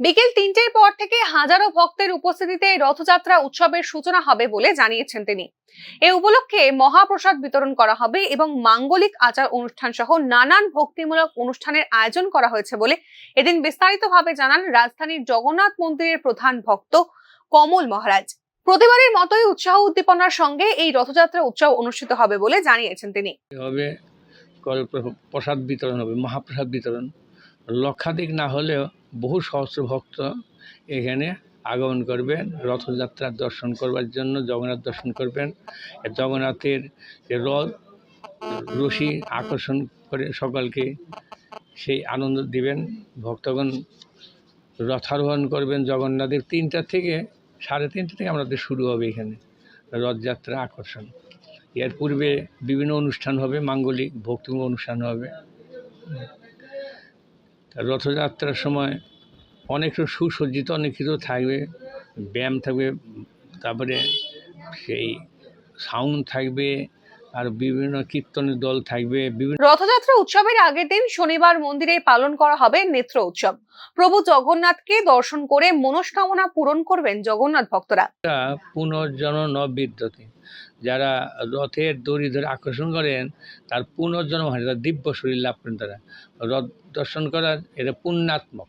বিকেল ৩টের পর থেকে হাজারো ভক্তের উপস্থিতিতে রথযাত্রা উৎসবের সূচনা হবে বলে জানিয়েছেন তিনি। এ উপলক্ষে মহাপ্রসাদ বিতরণ করা হবে এবং মাঙ্গলিক আচার অনুষ্ঠান সহ নানান ভক্তিমূলক অনুষ্ঠানের আয়োজন করা হয়েছে বলে এদিন বিস্তারিতভাবে জানান রাজধানীর জগন্নাথ মন্দিরের প্রধান ভক্ত কমল মহারাজ। প্রতিবারের মতোই উৎসাহ উদ্দীপনার সঙ্গে এই রথযাত্রা উৎসব অনুষ্ঠিত হবে বলে জানিয়েছেন তিনি। প্রসাদ বিতরণ হবে, মহাপ্রসাদ বিতরণ। লক্ষাধিক না হলেও বহু সহস্র ভক্ত এখানে আগমন করবেন রথযাত্রার দর্শন করবার জন্য, জগন্নাথ দর্শন করবেন। জগন্নাথের রথ রশি আকর্ষণ করে সকলকে সেই আনন্দ দিবেন। ভক্তগণ রথারোহণ করবেন জগন্নাথের 3টা থেকে 3:30 থেকে আমাদের শুরু হবে এখানে রথযাত্রা আকর্ষণ। এর পূর্বে বিভিন্ন অনুষ্ঠান হবে, মাঙ্গলিক ভক্তিমূলক অনুষ্ঠান হবে। রথযাত্রার সময় অনেক সুসজ্জিত, অনেক কিছু থাকবে, ব্যায়াম থাকবে, তারপরে সেই সাউন্ড থাকবে, আর বিভিন্ন কীর্তনের দল থাকবে। রথযাত্রা উৎসবের আগের দিন শনিবার মন্দিরে পালন করা হবে নেত্র উৎসব। প্রভু জগন্নাথকে দর্শন করে মনস্কামনা পূরণ করবেন জগন্নাথ ভক্তরা। পুনর্জন্ম ন বিদ্যতে, যারা রথের দড়ি ধরে আকর্ষণ করেন তার পুনর্জন্ম হয়, তার দিব্য শরীর লাভ করেন। তারা রথ দর্শন করার এটা পুণ্যাত্মক,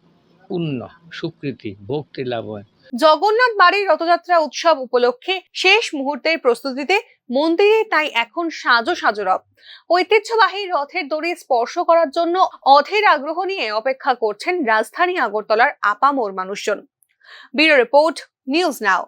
পুণ্য সুকৃতি ভক্তি লাভ হয়। জগন্নাথ বাড়ির রথযাত্রা উৎসব উপলক্ষে শেষ মুহূর্তের প্রস্তুতিতে মন্দিরে তাই এখন সাজো সাজো রথ। ঐতিহ্যবাহী রথের দড়ি স্পর্শ করার জন্য অধীর আগ্রহ নিয়ে অপেক্ষা করছেন রাজধানী আগরতলার আপামর মানুষজন। Bureau report, news now.